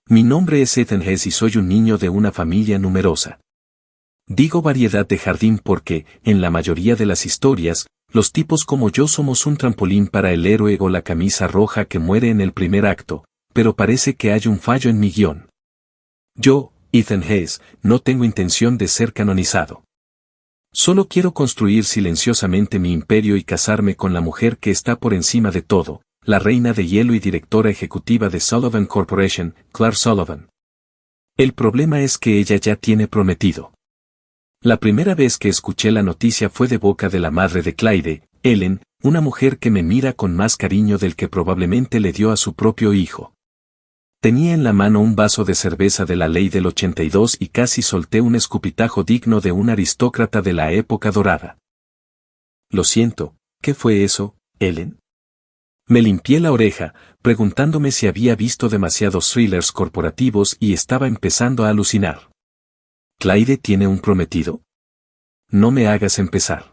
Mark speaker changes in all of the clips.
Speaker 1: Mi nombre es Ethan Hess y soy un niño de una familia numerosa. Digo variedad de jardín porque, en la mayoría de las historias, los tipos como yo somos un trampolín para el héroe o la camisa roja que muere en el primer acto, pero parece que hay un fallo en mi guión. Yo, Ethan Hess, no tengo intención de ser canonizado. Solo quiero construir silenciosamente mi imperio y casarme con la mujer que está por encima de todo, la reina de hielo y directora ejecutiva de Sullivan Corporation, Claire Sullivan. El problema es que ella ya tiene prometido. La primera vez que escuché la noticia fue de boca de la madre de Clyde, Ellen, una mujer que me mira con más cariño del que probablemente le dio a su propio hijo. Tenía en la mano un vaso de cerveza de la ley del 82 y casi solté un escupitajo digno de un aristócrata de la época dorada. Lo siento, ¿qué fue eso, Ellen? Me limpié la oreja, preguntándome si había visto demasiados thrillers corporativos y estaba empezando a alucinar. ¿Clyde tiene un prometido? No me hagas empezar.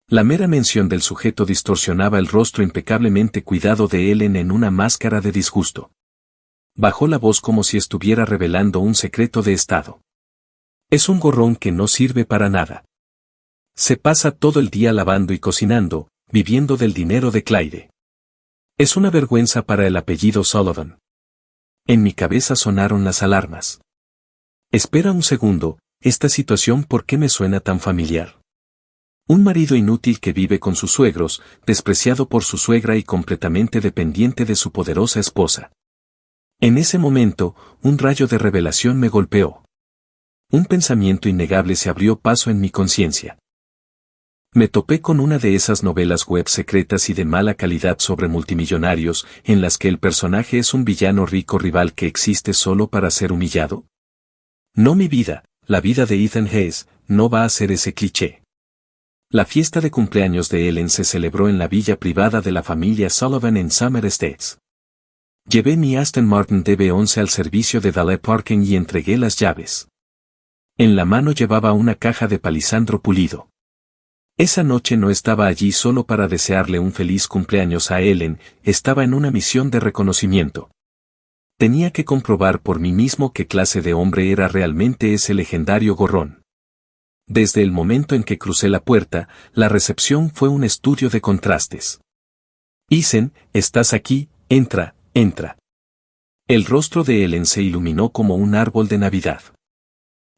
Speaker 1: La mera mención del sujeto distorsionaba el rostro impecablemente cuidado de Ellen en una máscara de disgusto. Bajó la voz como si estuviera revelando un secreto de estado. Es un gorrón que no sirve para nada. Se pasa todo el día lavando y cocinando, viviendo del dinero de Clyde. Es una vergüenza para el apellido Sullivan. En mi cabeza sonaron las alarmas. Espera un segundo, esta situación ¿por qué me suena tan familiar? Un marido inútil que vive con sus suegros, despreciado por su suegra y completamente dependiente de su poderosa esposa. En ese momento, un rayo de revelación me golpeó. Un pensamiento innegable se abrió paso en mi conciencia. Me topé con una de esas novelas web secretas y de mala calidad sobre multimillonarios, en las que el personaje es un villano rico rival que existe solo para ser humillado. No mi vida, la vida de Ethan Hess, no va a ser ese cliché. La fiesta de cumpleaños de Ellen se celebró en la villa privada de la familia Sullivan en Summer Estates. Llevé mi Aston Martin DB11 al servicio de Valet Parking y entregué las llaves. En la mano llevaba una caja de palisandro pulido. Esa noche no estaba allí solo para desearle un feliz cumpleaños a Ellen, estaba en una misión de reconocimiento. Tenía que comprobar por mí mismo qué clase de hombre era realmente ese legendario gorrón. Desde el momento en que crucé la puerta, la recepción fue un estudio de contrastes. Ethan, estás aquí, entra. Entra. El rostro de Ellen se iluminó como un árbol de Navidad.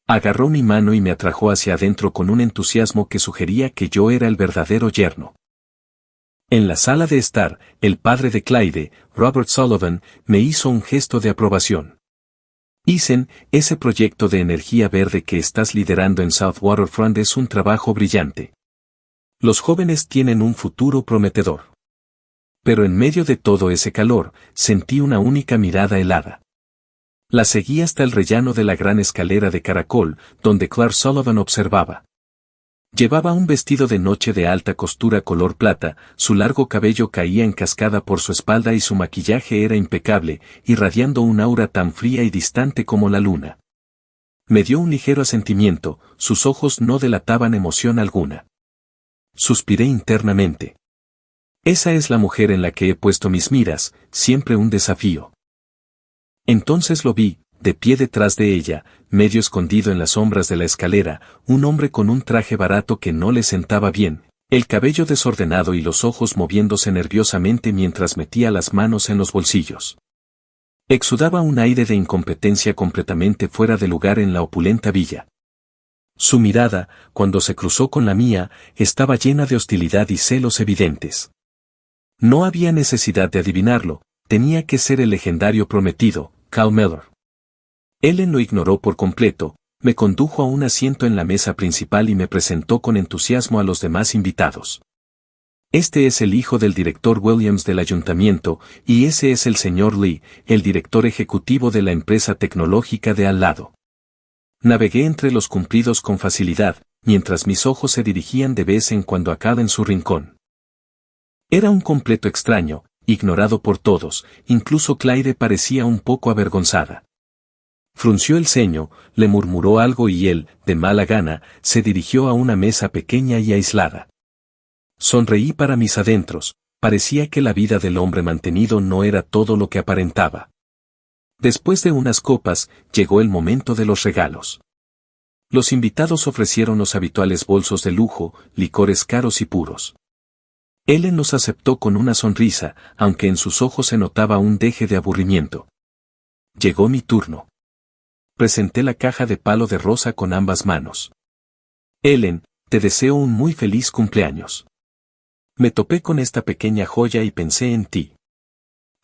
Speaker 1: Agarró mi mano y me atrajo hacia adentro con un entusiasmo que sugería que yo era el verdadero yerno. En la sala de estar, el padre de Clyde, Robert Sullivan, me hizo un gesto de aprobación. Ethan, ese proyecto de energía verde que estás liderando en South Waterfront es un trabajo brillante. Los jóvenes tienen un futuro prometedor. Pero en medio de todo ese calor, sentí una única mirada helada. La seguí hasta el rellano de la gran escalera de caracol, donde Claire Sullivan observaba. Llevaba un vestido de noche de alta costura color plata, su largo cabello caía en cascada por su espalda y su maquillaje era impecable, irradiando un aura tan fría y distante como la luna. Me dio un ligero asentimiento, sus ojos no delataban emoción alguna. Suspiré internamente. Esa es la mujer en la que he puesto mis miras, siempre un desafío. Entonces lo vi, de pie detrás de ella, medio escondido en las sombras de la escalera, un hombre con un traje barato que no le sentaba bien, el cabello desordenado y los ojos moviéndose nerviosamente mientras metía las manos en los bolsillos. Exudaba un aire de incompetencia completamente fuera de lugar en la opulenta villa. Su mirada, cuando se cruzó con la mía, estaba llena de hostilidad y celos evidentes. No había necesidad de adivinarlo, tenía que ser el legendario prometido, Cal Miller. Ellen lo ignoró por completo, me condujo a un asiento en la mesa principal y me presentó con entusiasmo a los demás invitados. Este es el hijo del director Williams del ayuntamiento, y ese es el señor Lee, el director ejecutivo de la empresa tecnológica de al lado. Navegué entre los cumplidos con facilidad, mientras mis ojos se dirigían de vez en cuando a Cal en su rincón. Era un completo extraño, ignorado por todos, incluso Clyde parecía un poco avergonzada. Frunció el ceño, le murmuró algo y él, de mala gana, se dirigió a una mesa pequeña y aislada. Sonreí para mis adentros, parecía que la vida del hombre mantenido no era todo lo que aparentaba. Después de unas copas, llegó el momento de los regalos. Los invitados ofrecieron los habituales bolsos de lujo, licores caros y puros. Ellen los aceptó con una sonrisa, aunque en sus ojos se notaba un deje de aburrimiento. Llegó mi turno. Presenté la caja de palo de rosa con ambas manos. Ellen, te deseo un muy feliz cumpleaños. Me topé con esta pequeña joya y pensé en ti.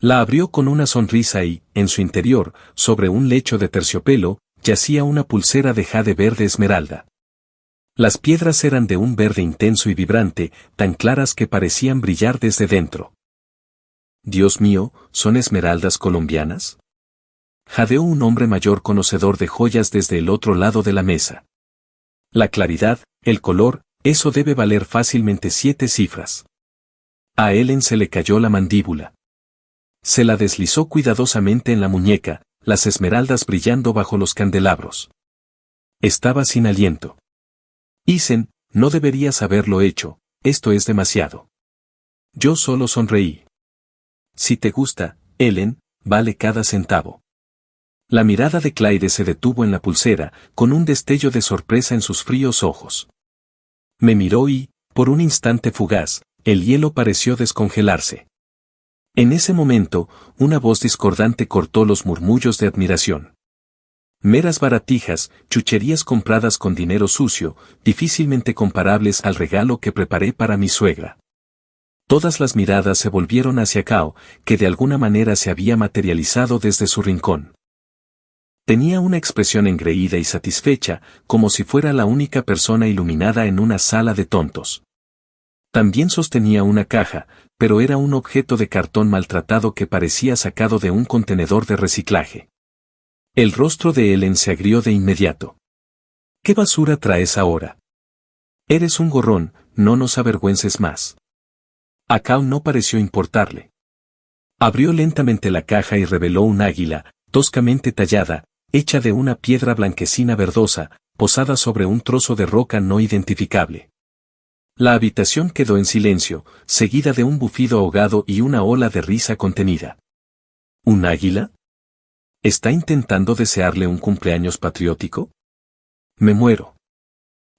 Speaker 1: La abrió con una sonrisa y, en su interior, sobre un lecho de terciopelo, yacía una pulsera de jade verde esmeralda. Las piedras eran de un verde intenso y vibrante, tan claras que parecían brillar desde dentro. Dios mío, ¿son esmeraldas colombianas? Jadeó un hombre mayor conocedor de joyas desde el otro lado de la mesa. La claridad, el color, eso debe valer fácilmente 7 cifras. A Ellen se le cayó la mandíbula. Se la deslizó cuidadosamente en la muñeca, las esmeraldas brillando bajo los candelabros. Estaba sin aliento. Isen, no deberías haberlo hecho, esto es demasiado. Yo solo sonreí. Si te gusta, Ellen, vale cada centavo. La mirada de Clyde se detuvo en la pulsera, con un destello de sorpresa en sus fríos ojos. Me miró y, por un instante fugaz, el hielo pareció descongelarse. En ese momento, una voz discordante cortó los murmullos de admiración. Meras baratijas, chucherías compradas con dinero sucio, difícilmente comparables al regalo que preparé para mi suegra. Todas las miradas se volvieron hacia Cao, que de alguna manera se había materializado desde su rincón. Tenía una expresión engreída y satisfecha, como si fuera la única persona iluminada en una sala de tontos. También sostenía una caja, pero era un objeto de cartón maltratado que parecía sacado de un contenedor de reciclaje. El rostro de Ellen se agrió de inmediato. ¿Qué basura traes ahora? Eres un gorrón, no nos avergüences más. A Cao no pareció importarle. Abrió lentamente la caja y reveló un águila, toscamente tallada, hecha de una piedra blanquecina verdosa, posada sobre un trozo de roca no identificable. La habitación quedó en silencio, seguida de un bufido ahogado y una ola de risa contenida. ¿Un águila? ¿Está intentando desearle un cumpleaños patriótico? Me muero.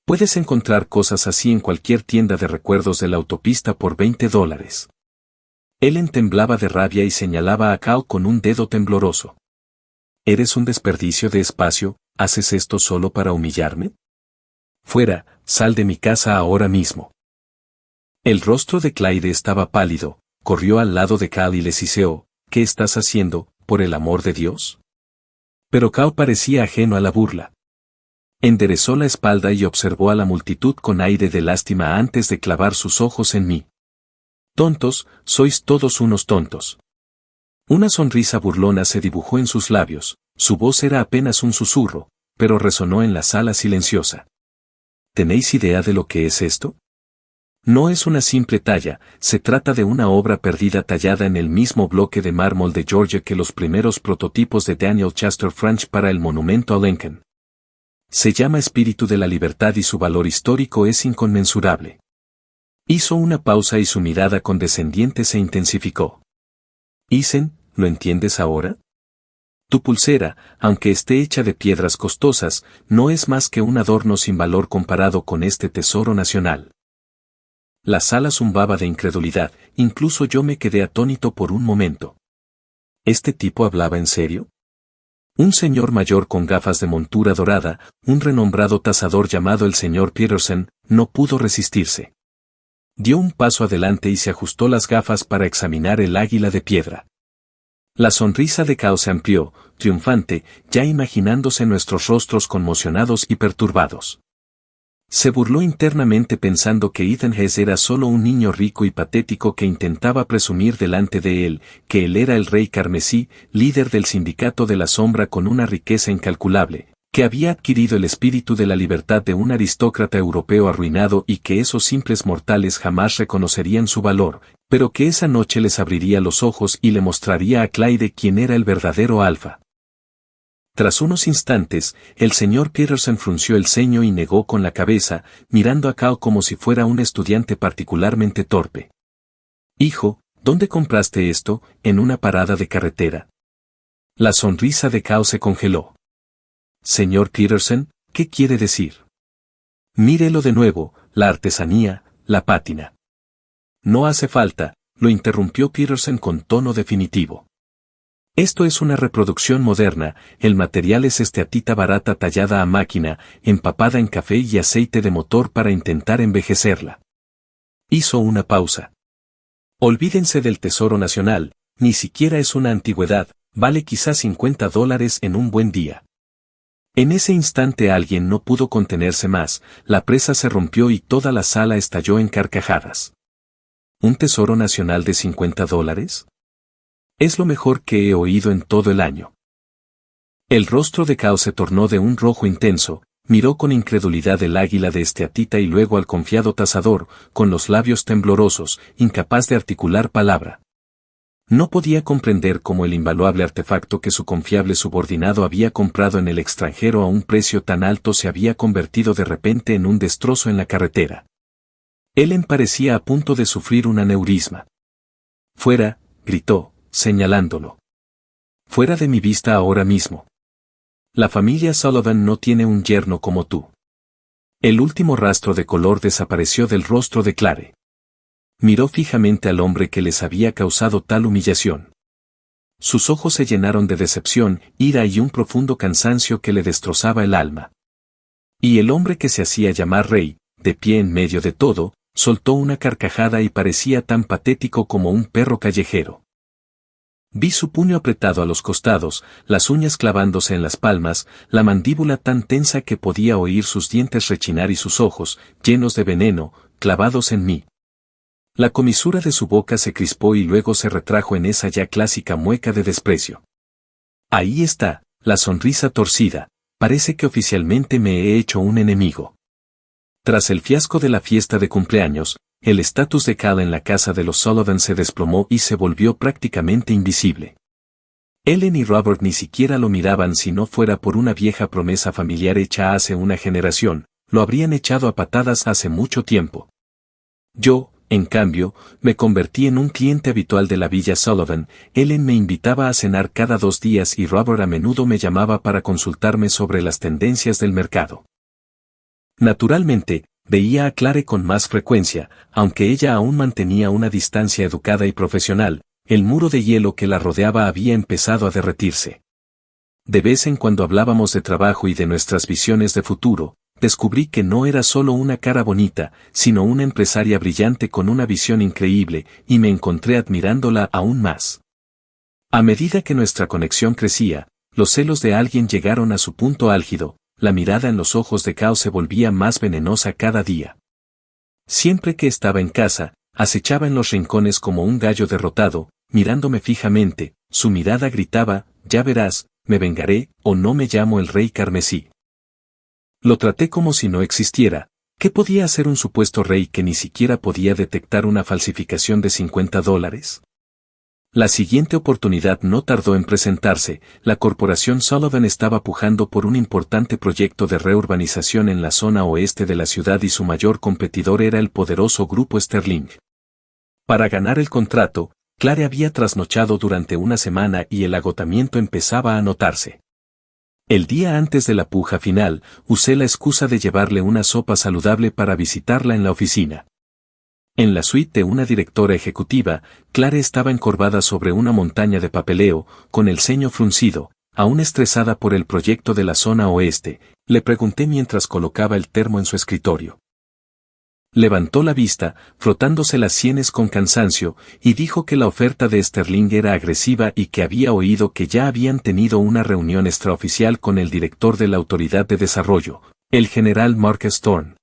Speaker 1: Puedes encontrar cosas así en cualquier tienda de recuerdos de la autopista por $20. Ellen temblaba de rabia y señalaba a Cao con un dedo tembloroso. ¿Eres un desperdicio de espacio? ¿Haces esto solo para humillarme? Fuera, sal de mi casa ahora mismo. El rostro de Clyde estaba pálido, corrió al lado de Cao y le siseó, ¿qué estás haciendo, por el amor de Dios? Pero Cao parecía ajeno a la burla. Enderezó la espalda y observó a la multitud con aire de lástima antes de clavar sus ojos en mí. Tontos, sois todos unos tontos. Una sonrisa burlona se dibujó en sus labios, su voz era apenas un susurro, pero resonó en la sala silenciosa. ¿Tenéis idea de lo que es esto? No es una simple talla, se trata de una obra perdida tallada en el mismo bloque de mármol de Georgia que los primeros prototipos de Daniel Chester French para el monumento a Lincoln. Se llama Espíritu de la Libertad y su valor histórico es inconmensurable. Hizo una pausa y su mirada condescendiente se intensificó. Isen, ¿lo entiendes ahora? Tu pulsera, aunque esté hecha de piedras costosas, no es más que un adorno sin valor comparado con este tesoro nacional. La sala zumbaba de incredulidad, incluso yo me quedé atónito por un momento. ¿Este tipo hablaba en serio? Un señor mayor con gafas de montura dorada, un renombrado tasador llamado el señor Peterson, no pudo resistirse. Dio un paso adelante y se ajustó las gafas para examinar el águila de piedra. La sonrisa de Cao se amplió, triunfante, ya imaginándose nuestros rostros conmocionados y perturbados. Se burló internamente pensando que Ethan Hesse era solo un niño rico y patético que intentaba presumir delante de él, que él era el rey carmesí, líder del sindicato de la sombra con una riqueza incalculable, que había adquirido el espíritu de la libertad de un aristócrata europeo arruinado y que esos simples mortales jamás reconocerían su valor, pero que esa noche les abriría los ojos y le mostraría a Clyde quién era el verdadero alfa. Tras unos instantes, el señor Peterson frunció el ceño y negó con la cabeza, mirando a Cao como si fuera un estudiante particularmente torpe. Hijo, ¿dónde compraste esto? En una parada de carretera. La sonrisa de Cao se congeló. Señor Peterson, ¿qué quiere decir? Mírelo de nuevo, la artesanía, la pátina. No hace falta, lo interrumpió Peterson con tono definitivo. Esto es una reproducción moderna, el material es esteatita barata tallada a máquina, empapada en café y aceite de motor para intentar envejecerla. Hizo una pausa. Olvídense del Tesoro Nacional, ni siquiera es una antigüedad, vale quizás $50 en un buen día. En ese instante alguien no pudo contenerse más, la presa se rompió y toda la sala estalló en carcajadas. ¿Un tesoro nacional de $50? Es lo mejor que he oído en todo el año. El rostro de Cao se tornó de un rojo intenso, miró con incredulidad el águila de esteatita y luego al confiado tasador, con los labios temblorosos, incapaz de articular palabra. No podía comprender cómo el invaluable artefacto que su confiable subordinado había comprado en el extranjero a un precio tan alto se había convertido de repente en un destrozo en la carretera. Ellen parecía a punto de sufrir un aneurisma. «Fuera», gritó, señalándolo. «Fuera de mi vista ahora mismo. La familia Sullivan no tiene un yerno como tú». El último rastro de color desapareció del rostro de Clare. Miró fijamente al hombre que les había causado tal humillación. Sus ojos se llenaron de decepción, ira y un profundo cansancio que le destrozaba el alma. Y el hombre que se hacía llamar rey, de pie en medio de todo, soltó una carcajada y parecía tan patético como un perro callejero. Vi su puño apretado a los costados, las uñas clavándose en las palmas, la mandíbula tan tensa que podía oír sus dientes rechinar y sus ojos, llenos de veneno, clavados en mí. La comisura de su boca se crispó y luego se retrajo en esa ya clásica mueca de desprecio. Ahí está, la sonrisa torcida, parece que oficialmente me he hecho un enemigo. Tras el fiasco de la fiesta de cumpleaños, el estatus de Cal en la casa de los Sullivan se desplomó y se volvió prácticamente invisible. Ellen y Robert ni siquiera lo miraban si no fuera por una vieja promesa familiar hecha hace una generación, lo habrían echado a patadas hace mucho tiempo. Yo, en cambio, me convertí en un cliente habitual de la Villa Sullivan. Ellen me invitaba a cenar cada 2 días y Robert a menudo me llamaba para consultarme sobre las tendencias del mercado. Naturalmente, veía a Clare con más frecuencia, aunque ella aún mantenía una distancia educada y profesional, el muro de hielo que la rodeaba había empezado a derretirse. De vez en cuando hablábamos de trabajo y de nuestras visiones de futuro, descubrí que no era solo una cara bonita, sino una empresaria brillante con una visión increíble, y me encontré admirándola aún más. A medida que nuestra conexión crecía, los celos de alguien llegaron a su punto álgido. La mirada en los ojos de Cao se volvía más venenosa cada día. Siempre que estaba en casa, acechaba en los rincones como un gallo derrotado, mirándome fijamente, su mirada gritaba, «Ya verás, me vengaré, o no me llamo el rey carmesí». Lo traté como si no existiera. ¿Qué podía hacer un supuesto rey que ni siquiera podía detectar una falsificación de $50? La siguiente oportunidad no tardó en presentarse. La corporación Sullivan estaba pujando por un importante proyecto de reurbanización en la zona oeste de la ciudad y su mayor competidor era el poderoso grupo Sterling. Para ganar el contrato, Clare había trasnochado durante una semana y el agotamiento empezaba a notarse. El día antes de la puja final, usé la excusa de llevarle una sopa saludable para visitarla en la oficina. En la suite de una directora ejecutiva, Clare estaba encorvada sobre una montaña de papeleo, con el ceño fruncido, aún estresada por el proyecto de la zona oeste. Le pregunté mientras colocaba el termo en su escritorio. Levantó la vista, frotándose las sienes con cansancio, y dijo que la oferta de Sterling era agresiva y que había oído que ya habían tenido una reunión extraoficial con el director de la Autoridad de Desarrollo, el general Marcus Thorne.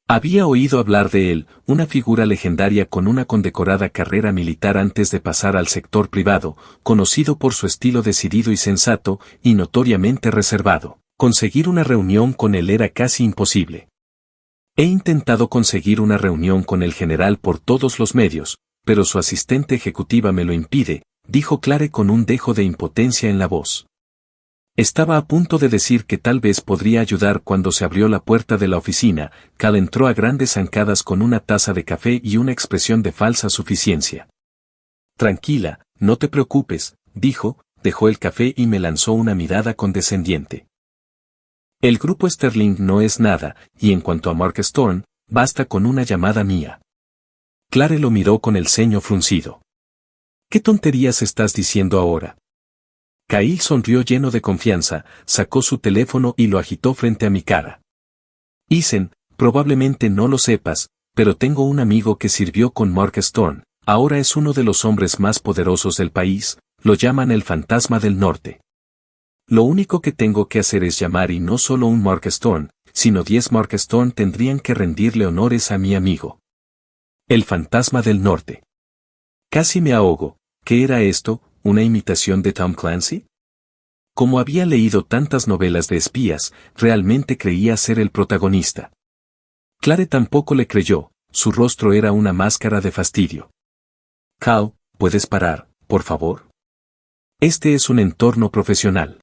Speaker 1: Había oído hablar de él, una figura legendaria con una condecorada carrera militar antes de pasar al sector privado, conocido por su estilo decidido y sensato, y notoriamente reservado. Conseguir una reunión con él era casi imposible. He intentado conseguir una reunión con el general por todos los medios, pero su asistente ejecutiva me lo impide, dijo Clare con un dejo de impotencia en la voz. Estaba a punto de decir que tal vez podría ayudar cuando se abrió la puerta de la oficina. Cal entró a grandes zancadas con una taza de café y una expresión de falsa suficiencia. Tranquila, no te preocupes, dijo, dejó el café y me lanzó una mirada condescendiente. El grupo Sterling no es nada, y en cuanto a Mark Storm, basta con una llamada mía. Clare lo miró con el ceño fruncido. ¿Qué tonterías estás diciendo ahora? Kyle sonrió lleno de confianza, sacó su teléfono y lo agitó frente a mi cara. Ethan, probablemente no lo sepas, pero tengo un amigo que sirvió con Mark Storm, ahora es uno de los hombres más poderosos del país, lo llaman el Fantasma del Norte. Lo único que tengo que hacer es llamar y no solo un Mark Storm, sino 10 Mark Storm tendrían que rendirle honores a mi amigo. El Fantasma del Norte. Casi me ahogo. ¿Qué era esto? ¿Una imitación de Tom Clancy? Como había leído tantas novelas de espías, realmente creía ser el protagonista. Clare tampoco le creyó, su rostro era una máscara de fastidio. Cal, ¿puedes parar, por favor? Este es un entorno profesional.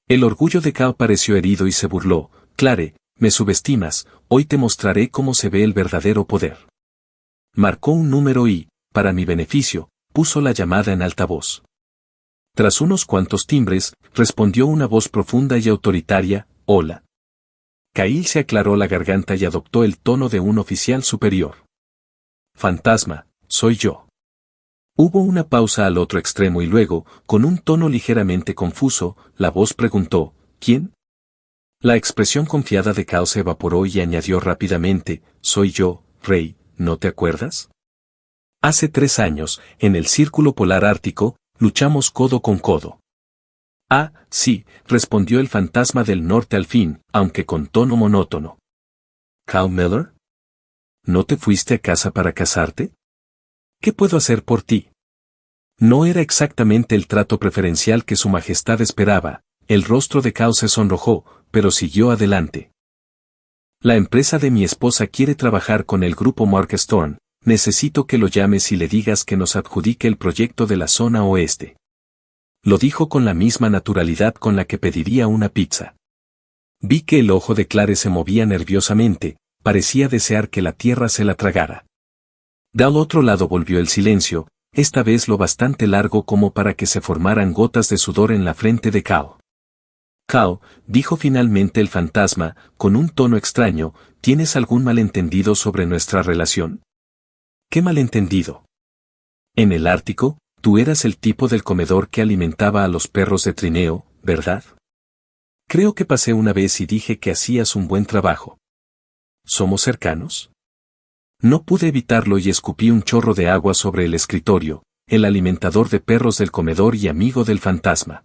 Speaker 1: El orgullo de Cal pareció herido y se burló. Clare, me subestimas, hoy te mostraré cómo se ve el verdadero poder. Marcó un número y, para mi beneficio, puso la llamada en altavoz. Tras unos cuantos timbres, respondió una voz profunda y autoritaria, hola. Kyle se aclaró la garganta y adoptó el tono de un oficial superior. Fantasma, soy yo. Hubo una pausa al otro extremo y luego, con un tono ligeramente confuso, la voz preguntó, ¿quién? La expresión confiada de Kyle se evaporó y añadió rápidamente, soy yo, Rey, ¿no te acuerdas? Hace 3 años, en el Círculo Polar Ártico, luchamos codo con codo. Ah, sí, respondió el Fantasma del Norte al fin, aunque con tono monótono. ¿Cal Miller? ¿No te fuiste a casa para casarte? ¿Qué puedo hacer por ti? No era exactamente el trato preferencial que su majestad esperaba, el rostro de Cal se sonrojó, pero siguió adelante. La empresa de mi esposa quiere trabajar con el grupo Mark Storm. Necesito que lo llames y le digas que nos adjudique el proyecto de la zona oeste. Lo dijo con la misma naturalidad con la que pediría una pizza. Vi que el ojo de Clare se movía nerviosamente, parecía desear que la tierra se la tragara. Del otro lado volvió el silencio, esta vez lo bastante largo como para que se formaran gotas de sudor en la frente de Cal. Cal, dijo finalmente el fantasma, con un tono extraño, ¿tienes algún malentendido sobre nuestra relación? ¿Qué malentendido? En el Ártico, tú eras el tipo del comedor que alimentaba a los perros de trineo, ¿verdad? Creo que pasé una vez y dije que hacías un buen trabajo. ¿Somos cercanos? No pude evitarlo y escupí un chorro de agua sobre el escritorio, el alimentador de perros del comedor y amigo del fantasma.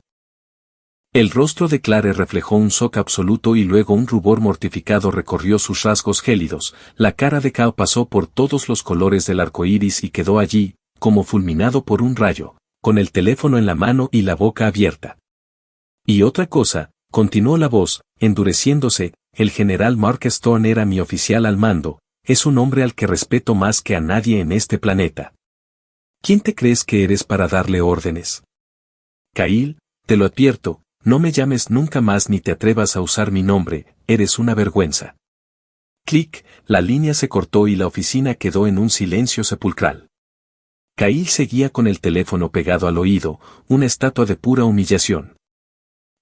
Speaker 1: El rostro de Clare reflejó un shock absoluto y luego un rubor mortificado recorrió sus rasgos gélidos, la cara de Cal pasó por todos los colores del arco iris y quedó allí, como fulminado por un rayo, con el teléfono en la mano y la boca abierta. Y otra cosa, continuó la voz, endureciéndose, el general Mark Storm era mi oficial al mando, es un hombre al que respeto más que a nadie en este planeta. ¿Quién te crees que eres para darle órdenes? Kyle, te lo advierto, no me llames nunca más ni te atrevas a usar mi nombre, eres una vergüenza. Clic, la línea se cortó y la oficina quedó en un silencio sepulcral. Kyle seguía con el teléfono pegado al oído, una estatua de pura humillación.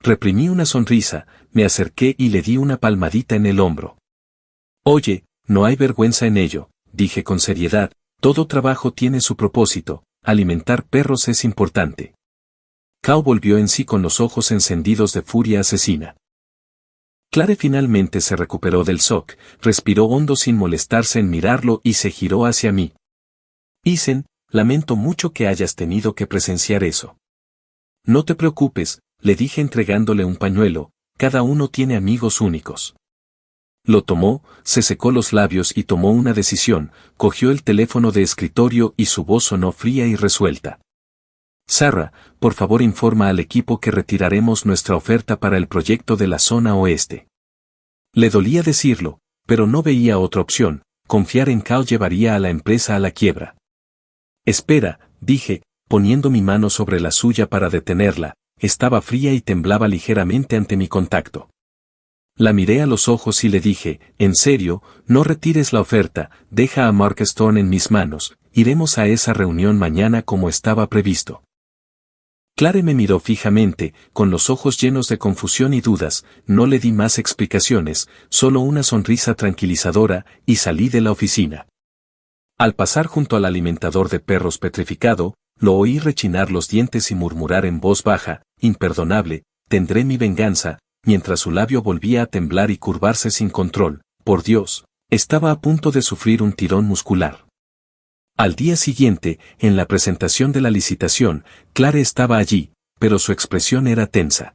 Speaker 1: Reprimí una sonrisa, me acerqué y le di una palmadita en el hombro. Oye, no hay vergüenza en ello, dije con seriedad, todo trabajo tiene su propósito, alimentar perros es importante. Cal volvió en sí con los ojos encendidos de furia asesina. Clare finalmente se recuperó del shock, respiró hondo sin molestarse en mirarlo y se giró hacia mí. Ethan, lamento mucho que hayas tenido que presenciar eso. No te preocupes, le dije entregándole un pañuelo, cada uno tiene amigos únicos. Lo tomó, se secó los labios y tomó una decisión, cogió el teléfono de escritorio y su voz sonó fría y resuelta. Sarah, por favor informa al equipo que retiraremos nuestra oferta para el proyecto de la zona oeste. Le dolía decirlo, pero no veía otra opción, confiar en Cal llevaría a la empresa a la quiebra. Espera, dije, poniendo mi mano sobre la suya para detenerla, estaba fría y temblaba ligeramente ante mi contacto. La miré a los ojos y le dije, en serio, no retires la oferta, deja a Mark Storm en mis manos, iremos a esa reunión mañana como estaba previsto. Clare me miró fijamente, con los ojos llenos de confusión y dudas, no le di más explicaciones, solo una sonrisa tranquilizadora, y salí de la oficina. Al pasar junto al alimentador de perros petrificado, lo oí rechinar los dientes y murmurar en voz baja, imperdonable, tendré mi venganza, mientras su labio volvía a temblar y curvarse sin control. Por Dios, estaba a punto de sufrir un tirón muscular. Al día siguiente, en la presentación de la licitación, Clare estaba allí, pero su expresión era tensa.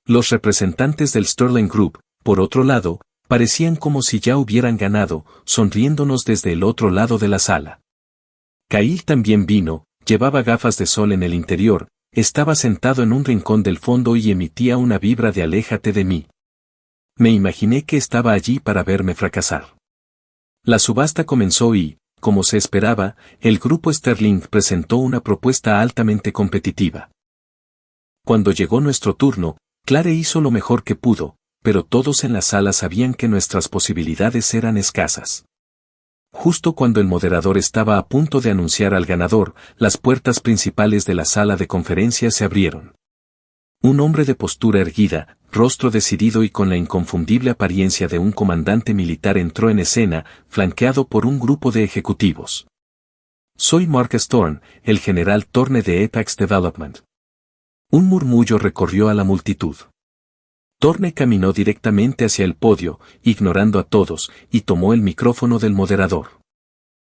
Speaker 1: Los representantes del Sterling Group, por otro lado, parecían como si ya hubieran ganado, sonriéndonos desde el otro lado de la sala. Kyle también vino, llevaba gafas de sol en el interior, estaba sentado en un rincón del fondo y emitía una vibra de aléjate de mí. Me imaginé que estaba allí para verme fracasar. La subasta comenzó y, como se esperaba, el grupo Sterling presentó una propuesta altamente competitiva. Cuando llegó nuestro turno, Clare hizo lo mejor que pudo, pero todos en la sala sabían que nuestras posibilidades eran escasas. Justo cuando el moderador estaba a punto de anunciar al ganador, las puertas principales de la sala de conferencias se abrieron. Un hombre de postura erguida, rostro decidido y con la inconfundible apariencia de un comandante militar entró en escena, flanqueado por un grupo de ejecutivos. Soy Mark Storm, el general Thorne de Apex Development. Un murmullo recorrió a la multitud. Thorne caminó directamente hacia el podio, ignorando a todos, y tomó el micrófono del moderador.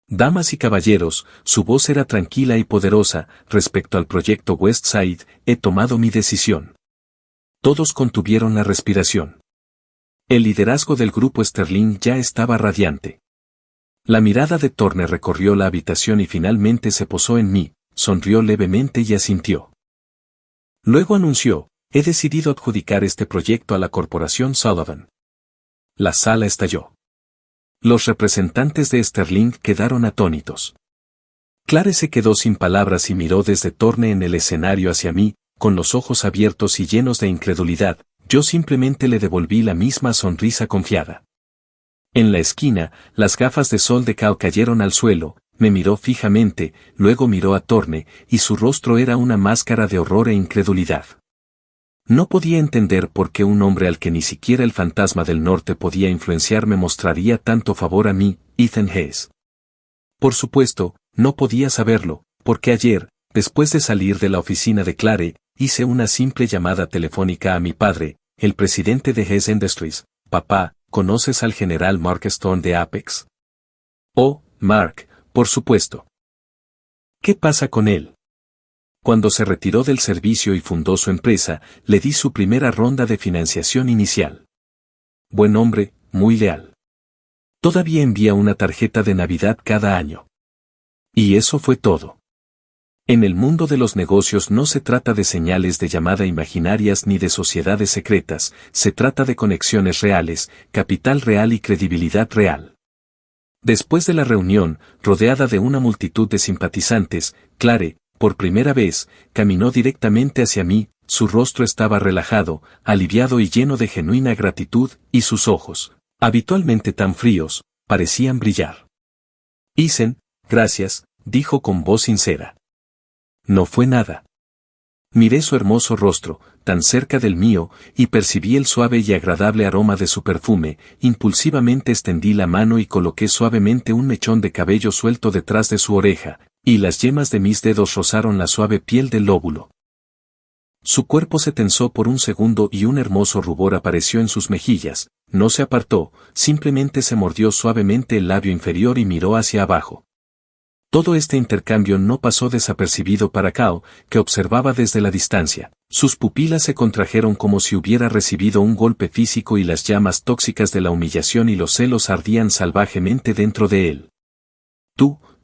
Speaker 1: Damas y caballeros, su voz era tranquila y poderosa, respecto al proyecto Westside, he tomado mi decisión. Todos contuvieron la respiración. El liderazgo del grupo Sterling ya estaba radiante. La mirada de Thorne recorrió la habitación y finalmente se posó en mí, sonrió levemente y asintió. Luego anunció, he decidido adjudicar este proyecto a la corporación Sullivan. La sala estalló. Los representantes de Sterling quedaron atónitos. Clare se quedó sin palabras y miró desde Thorne en el escenario hacia mí, con los ojos abiertos y llenos de incredulidad. Yo simplemente le devolví la misma sonrisa confiada. En la esquina, las gafas de sol de Cal cayeron al suelo, me miró fijamente, luego miró a Thorne, y su rostro era una máscara de horror e incredulidad. No podía entender por qué un hombre al que ni siquiera el fantasma del norte podía influenciar me mostraría tanto favor a mí, Ethan Hesse. Por supuesto, no podía saberlo, porque ayer, después de salir de la oficina de Clare, hice una simple llamada telefónica a mi padre, el presidente de Hesse Industries. Papá, ¿conoces al general Mark Storm de Apex? Oh, Mark, por supuesto. ¿Qué pasa con él? Cuando se retiró del servicio y fundó su empresa, le di su primera ronda de financiación inicial. Buen hombre, muy leal. Todavía envía una tarjeta de Navidad cada año. Y eso fue todo. En el mundo de los negocios no se trata de señales de llamada imaginarias ni de sociedades secretas, se trata de conexiones reales, capital real y credibilidad real. Después de la reunión, rodeada de una multitud de simpatizantes, Clare, por primera vez, caminó directamente hacia mí, su rostro estaba relajado, aliviado y lleno de genuina gratitud, y sus ojos, habitualmente tan fríos, parecían brillar. Ethan, gracias, dijo con voz sincera. No fue nada. Miré su hermoso rostro, tan cerca del mío, y percibí el suave y agradable aroma de su perfume. Impulsivamente extendí la mano y coloqué suavemente un mechón de cabello suelto detrás de su oreja, y las yemas de mis dedos rozaron la suave piel del lóbulo. Su cuerpo se tensó por un segundo y un hermoso rubor apareció en sus mejillas. No se apartó, simplemente se mordió suavemente el labio inferior y miró hacia abajo. Todo este intercambio no pasó desapercibido para Cal, que observaba desde la distancia. Sus pupilas se contrajeron como si hubiera recibido un golpe físico y las llamas tóxicas de la humillación y los celos ardían salvajemente dentro de él.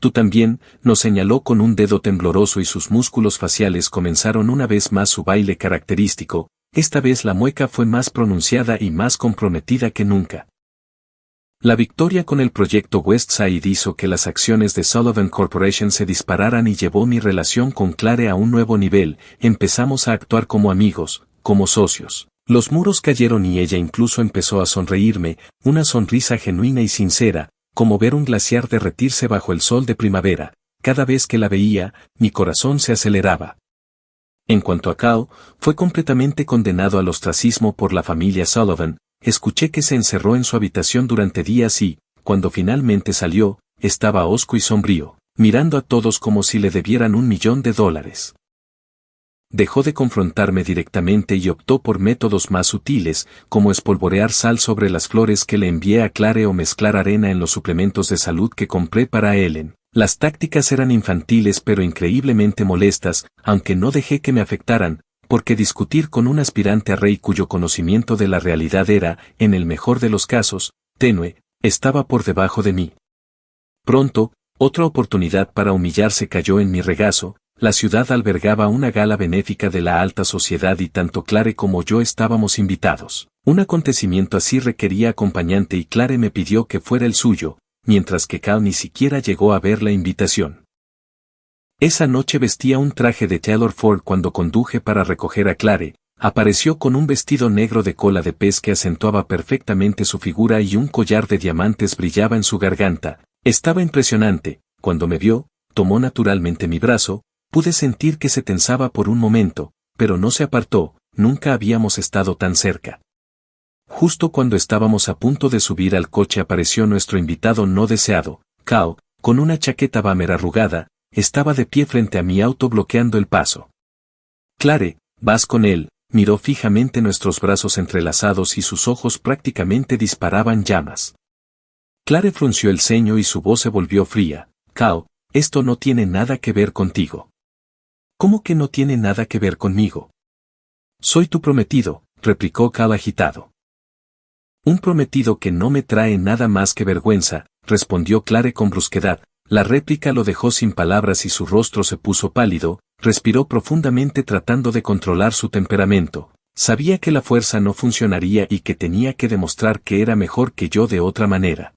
Speaker 1: Tú también, nos señaló con un dedo tembloroso y sus músculos faciales comenzaron una vez más su baile característico, esta vez la mueca fue más pronunciada y más comprometida que nunca. La victoria con el proyecto Westside hizo que las acciones de Sullivan Corporation se dispararan y llevó mi relación con Clare a un nuevo nivel, empezamos a actuar como amigos, como socios. Los muros cayeron y ella incluso empezó a sonreírme, una sonrisa genuina y sincera, como ver un glaciar derretirse bajo el sol de primavera. Cada vez que la veía, mi corazón se aceleraba. En cuanto a Cao, fue completamente condenado al ostracismo por la familia Sullivan. Escuché que se encerró en su habitación durante días y, cuando finalmente salió, estaba hosco y sombrío, mirando a todos como si le debieran $1.000.000. Dejó de confrontarme directamente y optó por métodos más sutiles, como espolvorear sal sobre las flores que le envié a Clare o mezclar arena en los suplementos de salud que compré para Ellen. Las tácticas eran infantiles pero increíblemente molestas, aunque no dejé que me afectaran, porque discutir con un aspirante a rey cuyo conocimiento de la realidad era, en el mejor de los casos, tenue, estaba por debajo de mí. Pronto, otra oportunidad para humillarse cayó en mi regazo. La ciudad albergaba una gala benéfica de la alta sociedad y tanto Clare como yo estábamos invitados. Un acontecimiento así requería acompañante y Clare me pidió que fuera el suyo, mientras que Cal ni siquiera llegó a ver la invitación. Esa noche vestía un traje de Taylor Ford cuando conduje para recoger a Clare. Apareció con un vestido negro de cola de pez que acentuaba perfectamente su figura y un collar de diamantes brillaba en su garganta. Estaba impresionante. Cuando me vio, tomó naturalmente mi brazo. Pude sentir que se tensaba por un momento, pero no se apartó. Nunca habíamos estado tan cerca. Justo cuando estábamos a punto de subir al coche apareció nuestro invitado no deseado, Cao, con una chaqueta Bammer arrugada. Estaba de pie frente a mi auto bloqueando el paso. Clare, vas con él. Miró fijamente nuestros brazos entrelazados y sus ojos prácticamente disparaban llamas. Clare frunció el ceño y su voz se volvió fría. Cao, esto no tiene nada que ver contigo. ¿Cómo que no tiene nada que ver conmigo? Soy tu prometido, replicó Cal agitado. Un prometido que no me trae nada más que vergüenza, respondió Clare con brusquedad. La réplica lo dejó sin palabras y su rostro se puso pálido. Respiró profundamente tratando de controlar su temperamento. Sabía que la fuerza no funcionaría y que tenía que demostrar que era mejor que yo de otra manera.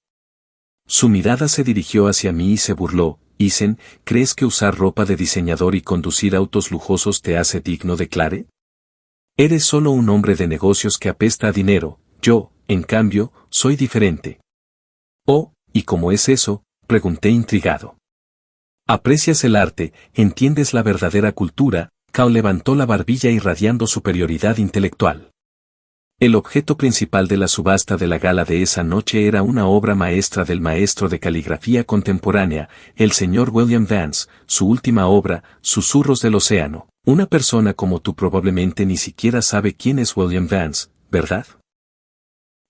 Speaker 1: Su mirada se dirigió hacia mí y se burló. Isen, ¿crees que usar ropa de diseñador y conducir autos lujosos te hace digno de Clare? Eres solo un hombre de negocios que apesta a dinero. Yo, en cambio, soy diferente. Oh, ¿y cómo es eso?, pregunté intrigado. ¿Aprecias el arte, entiendes la verdadera cultura? Cao levantó la barbilla irradiando superioridad intelectual. El objeto principal de la subasta de la gala de esa noche era una obra maestra del maestro de caligrafía contemporánea, el señor William Vance, su última obra, Susurros del Océano. Una persona como tú probablemente ni siquiera sabe quién es William Vance, ¿verdad?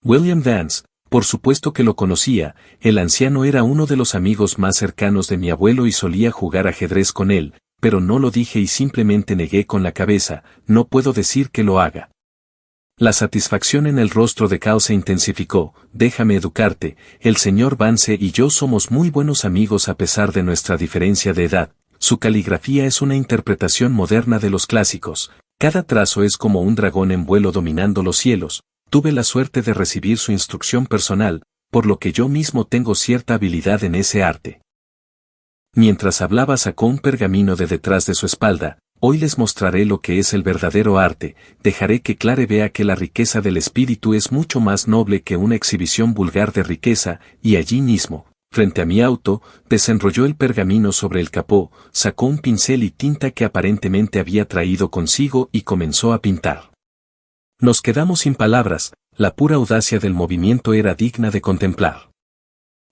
Speaker 1: William Vance, por supuesto que lo conocía. El anciano era uno de los amigos más cercanos de mi abuelo y solía jugar ajedrez con él, pero no lo dije y simplemente negué con la cabeza. No puedo decir que lo haga. La satisfacción en el rostro de Cao se intensificó. Déjame educarte, el señor Vance y yo somos muy buenos amigos a pesar de nuestra diferencia de edad. Su caligrafía es una interpretación moderna de los clásicos. Cada trazo es como un dragón en vuelo dominando los cielos. Tuve la suerte de recibir su instrucción personal, por lo que yo mismo tengo cierta habilidad en ese arte. Mientras hablaba sacó un pergamino de detrás de su espalda. Hoy les mostraré lo que es el verdadero arte. Dejaré que Clare vea que la riqueza del espíritu es mucho más noble que una exhibición vulgar de riqueza, y allí mismo, frente a mi auto, desenrolló el pergamino sobre el capó, sacó un pincel y tinta que aparentemente había traído consigo y comenzó a pintar. Nos quedamos sin palabras. La pura audacia del movimiento era digna de contemplar.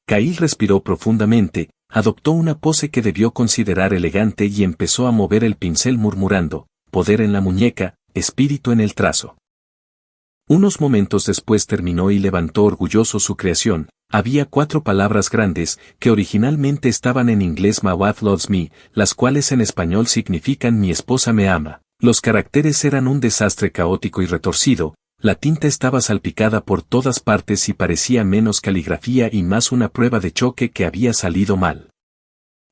Speaker 1: Cail respiró profundamente, adoptó una pose que debió considerar elegante y empezó a mover el pincel murmurando, poder en la muñeca, espíritu en el trazo. Unos momentos después terminó y levantó orgulloso su creación. Había 4 palabras grandes, que originalmente estaban en inglés My wife loves me, las cuales en español significan mi esposa me ama. Los caracteres eran un desastre caótico y retorcido. La tinta estaba salpicada por todas partes y parecía menos caligrafía y más una prueba de choque que había salido mal.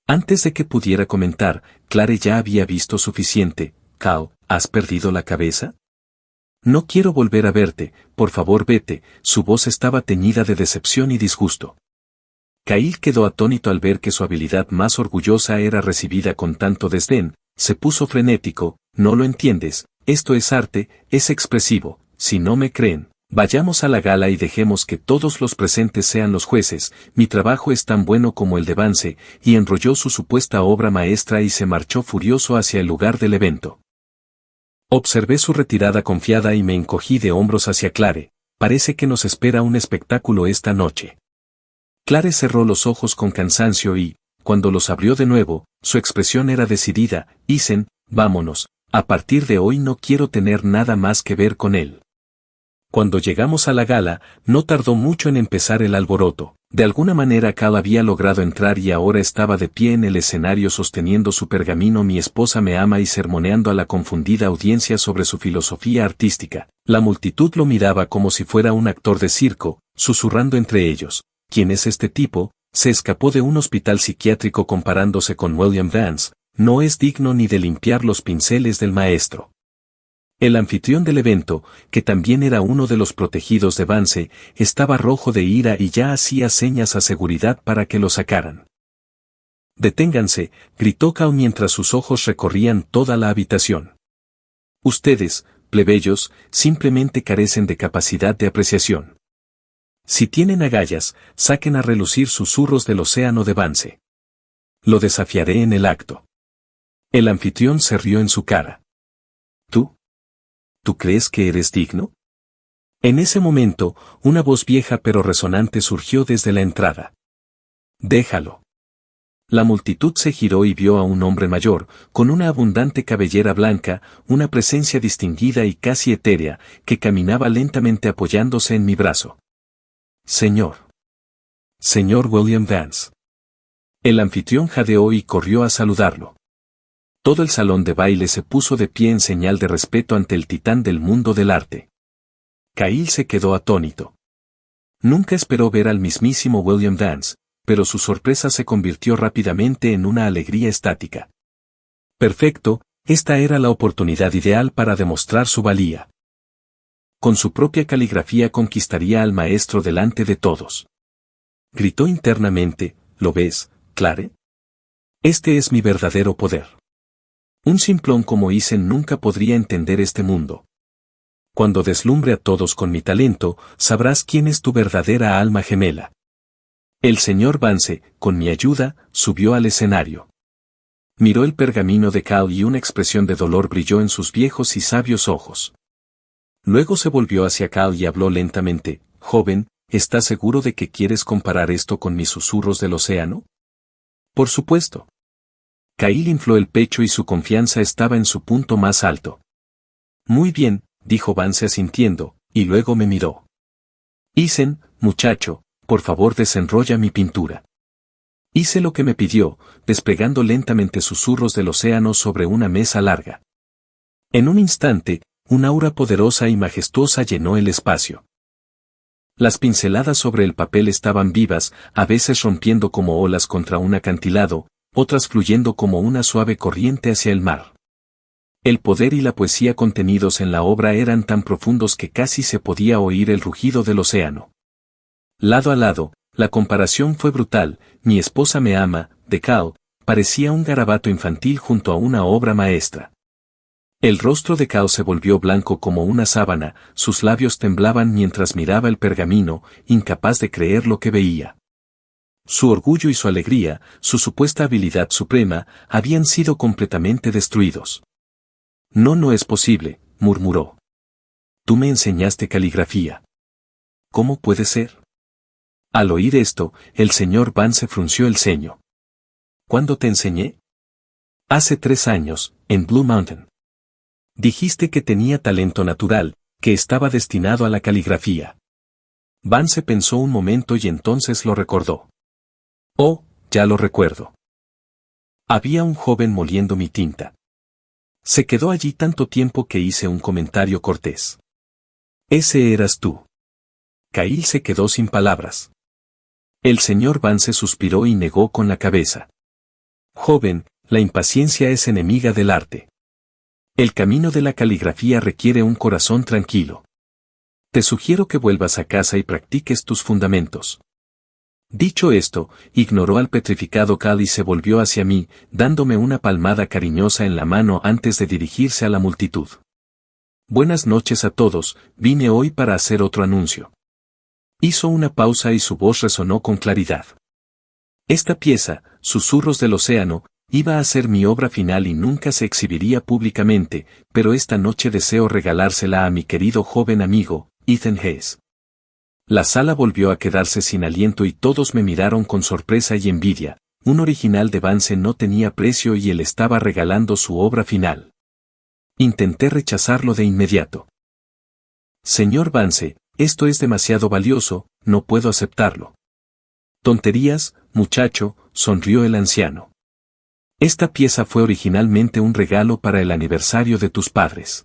Speaker 1: Antes de que pudiera comentar, Clare ya había visto suficiente. Cao, ¿has perdido la cabeza? No quiero volver a verte, por favor vete. Su voz estaba teñida de decepción y disgusto. Cail quedó atónito al ver que su habilidad más orgullosa era recibida con tanto desdén. Se puso frenético. No lo entiendes, esto es arte, es expresivo. Si no me creen, vayamos a la gala y dejemos que todos los presentes sean los jueces. Mi trabajo es tan bueno como el de Vance, y enrolló su supuesta obra maestra y se marchó furioso hacia el lugar del evento. Observé su retirada confiada y me encogí de hombros hacia Clare. Parece que nos espera un espectáculo esta noche. Clare cerró los ojos con cansancio y, cuando los abrió de nuevo, su expresión era decidida. Isen, vámonos, a partir de hoy no quiero tener nada más que ver con él. Cuando llegamos a la gala, no tardó mucho en empezar el alboroto. De alguna manera Cal había logrado entrar y ahora estaba de pie en el escenario sosteniendo su pergamino Mi esposa me ama y sermoneando a la confundida audiencia sobre su filosofía artística. La multitud lo miraba como si fuera un actor de circo, susurrando entre ellos. ¿Quién es este tipo? Se escapó de un hospital psiquiátrico comparándose con William Vance. No es digno ni de limpiar los pinceles del maestro. El anfitrión del evento, que también era uno de los protegidos de Vance, estaba rojo de ira y ya hacía señas a seguridad para que lo sacaran. «Deténganse», gritó Cal mientras sus ojos recorrían toda la habitación. «Ustedes, plebeyos, simplemente carecen de capacidad de apreciación. Si tienen agallas, saquen a relucir susurros del océano de Vance. Lo desafiaré en el acto». El anfitrión se rió en su cara. ¿Tú crees que eres digno? En ese momento, una voz vieja pero resonante surgió desde la entrada. Déjalo. La multitud se giró y vio a un hombre mayor, con una abundante cabellera blanca, una presencia distinguida y casi etérea, que caminaba lentamente apoyándose en mi brazo. Señor. Señor William Vance. El anfitrión jadeó y corrió a saludarlo. Todo el salón de baile se puso de pie en señal de respeto ante el titán del mundo del arte. Kyle se quedó atónito. Nunca esperó ver al mismísimo William Vance, pero su sorpresa se convirtió rápidamente en una alegría estática. Perfecto, esta era la oportunidad ideal para demostrar su valía. Con su propia caligrafía conquistaría al maestro delante de todos. Gritó internamente, ¿lo ves, Clare? Este es mi verdadero poder. Un simplón como Isen nunca podría entender este mundo. Cuando deslumbre a todos con mi talento, sabrás quién es tu verdadera alma gemela. El señor Vance, con mi ayuda, subió al escenario. Miró el pergamino de Cal y una expresión de dolor brilló en sus viejos y sabios ojos. Luego se volvió hacia Cal y habló lentamente, «Joven, ¿estás seguro de que quieres comparar esto con mis susurros del océano?» «Por supuesto». Kyle infló el pecho y su confianza estaba en su punto más alto. «Muy bien», dijo Vance asintiendo, y luego me miró. «Isen, muchacho, por favor desenrolla mi pintura». Hice lo que me pidió, desplegando lentamente susurros del océano sobre una mesa larga. En un instante, un aura poderosa y majestuosa llenó el espacio. Las pinceladas sobre el papel estaban vivas, a veces rompiendo como olas contra un acantilado, otras fluyendo como una suave corriente hacia el mar. El poder y la poesía contenidos en la obra eran tan profundos que casi se podía oír el rugido del océano. Lado a lado, la comparación fue brutal. Mi esposa me ama, de Cal, parecía un garabato infantil junto a una obra maestra. El rostro de Cal se volvió blanco como una sábana, sus labios temblaban mientras miraba el pergamino, incapaz de creer lo que veía. Su orgullo y su alegría, su supuesta habilidad suprema, habían sido completamente destruidos. No es posible, murmuró. Tú me enseñaste caligrafía. ¿Cómo puede ser? Al oír esto, el señor Vance frunció el ceño. ¿Cuándo te enseñé? Hace 3 años, en Blue Mountain. Dijiste que tenía talento natural, que estaba destinado a la caligrafía. Vance pensó un momento y entonces lo recordó. Oh, ya lo recuerdo. Había un joven moliendo mi tinta. Se quedó allí tanto tiempo que hice un comentario cortés. Ese eras tú. Kyle se quedó sin palabras. El señor Vance suspiró y negó con la cabeza. Joven, la impaciencia es enemiga del arte. El camino de la caligrafía requiere un corazón tranquilo. Te sugiero que vuelvas a casa y practiques tus fundamentos. Dicho esto, ignoró al petrificado Cal y se volvió hacia mí, dándome una palmada cariñosa en la mano antes de dirigirse a la multitud. Buenas noches a todos, vine hoy para hacer otro anuncio. Hizo una pausa y su voz resonó con claridad. Esta pieza, Susurros del Océano, iba a ser mi obra final y nunca se exhibiría públicamente, pero esta noche deseo regalársela a mi querido joven amigo, Ethan Hesse. La sala volvió a quedarse sin aliento y todos me miraron con sorpresa y envidia. Un original de Vance no tenía precio y él estaba regalando su obra final. Intenté rechazarlo de inmediato. Señor Vance, esto es demasiado valioso, no puedo aceptarlo. Tonterías, muchacho, sonrió el anciano. Esta pieza fue originalmente un regalo para el aniversario de tus padres.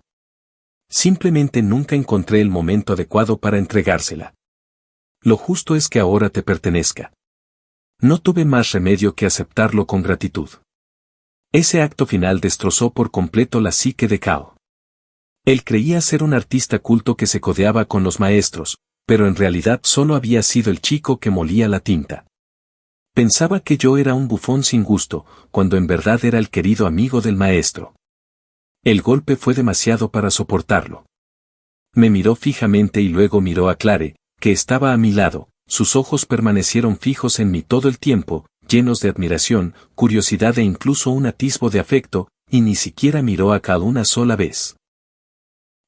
Speaker 1: Simplemente nunca encontré el momento adecuado para entregársela. Lo justo es que ahora te pertenezca. No tuve más remedio que aceptarlo con gratitud. Ese acto final destrozó por completo la psique de Cao. Él creía ser un artista culto que se codeaba con los maestros, pero en realidad solo había sido el chico que molía la tinta. Pensaba que yo era un bufón sin gusto, cuando en verdad era el querido amigo del maestro. El golpe fue demasiado para soportarlo. Me miró fijamente y luego miró a Clare, que estaba a mi lado. Sus ojos permanecieron fijos en mí todo el tiempo, llenos de admiración, curiosidad e incluso un atisbo de afecto, y ni siquiera miró a Cal una sola vez.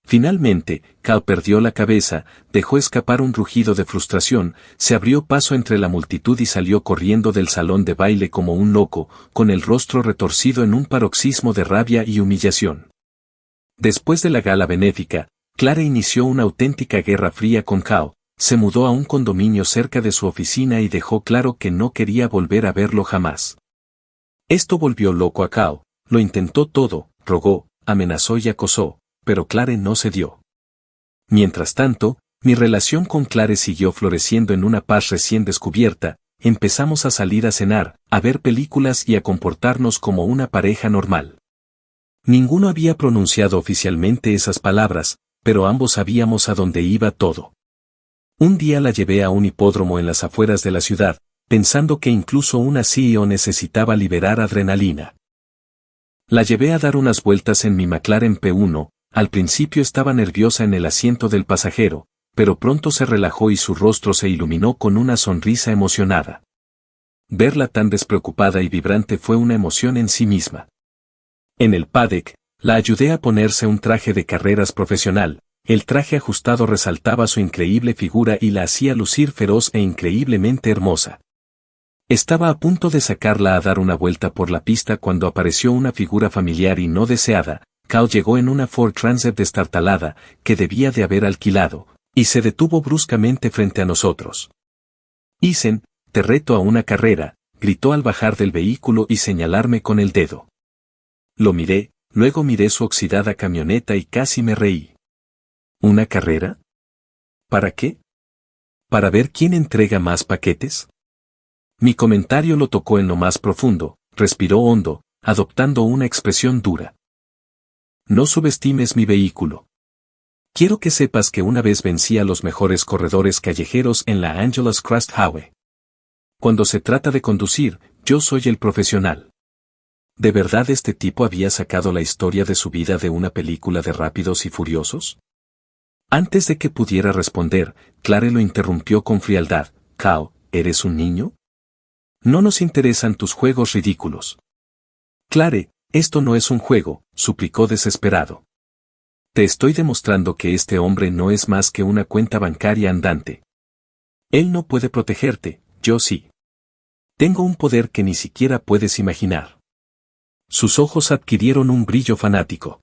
Speaker 1: Finalmente, Cal perdió la cabeza, dejó escapar un rugido de frustración, se abrió paso entre la multitud y salió corriendo del salón de baile como un loco, con el rostro retorcido en un paroxismo de rabia y humillación. Después de la gala benéfica, Clara inició una auténtica guerra fría con Cal, se mudó a un condominio cerca de su oficina y dejó claro que no quería volver a verlo jamás. Esto volvió loco a Cal, lo intentó todo, rogó, amenazó y acosó, pero Clare no cedió. Mientras tanto, mi relación con Clare siguió floreciendo en una paz recién descubierta, empezamos a salir a cenar, a ver películas y a comportarnos como una pareja normal. Ninguno había pronunciado oficialmente esas palabras, pero ambos sabíamos a dónde iba todo. Un día la llevé a un hipódromo en las afueras de la ciudad, pensando que incluso una CEO necesitaba liberar adrenalina. La llevé a dar unas vueltas en mi McLaren P1, al principio estaba nerviosa en el asiento del pasajero, pero pronto se relajó y su rostro se iluminó con una sonrisa emocionada. Verla tan despreocupada y vibrante fue una emoción en sí misma. En el paddock, la ayudé a ponerse un traje de carreras profesional. El traje ajustado resaltaba su increíble figura y la hacía lucir feroz e increíblemente hermosa. Estaba a punto de sacarla a dar una vuelta por la pista cuando apareció una figura familiar y no deseada. Cal llegó en una Ford Transit destartalada, que debía de haber alquilado, y se detuvo bruscamente frente a nosotros. Ethan, te reto a una carrera, gritó al bajar del vehículo y señalarme con el dedo. Lo miré, luego miré su oxidada camioneta y casi me reí. ¿Una carrera? ¿Para qué? ¿Para ver quién entrega más paquetes? Mi comentario lo tocó en lo más profundo, respiró hondo, adoptando una expresión dura. No subestimes mi vehículo. Quiero que sepas que una vez vencí a los mejores corredores callejeros en la Angeles Crest Highway. Cuando se trata de conducir, yo soy el profesional. ¿De verdad este tipo había sacado la historia de su vida de una película de Rápidos y Furiosos? Antes de que pudiera responder, Clare lo interrumpió con frialdad. Cal, ¿eres un niño? No nos interesan tus juegos ridículos. Clare, esto no es un juego, suplicó desesperado. Te estoy demostrando que este hombre no es más que una cuenta bancaria andante. Él no puede protegerte, yo sí. Tengo un poder que ni siquiera puedes imaginar. Sus ojos adquirieron un brillo fanático.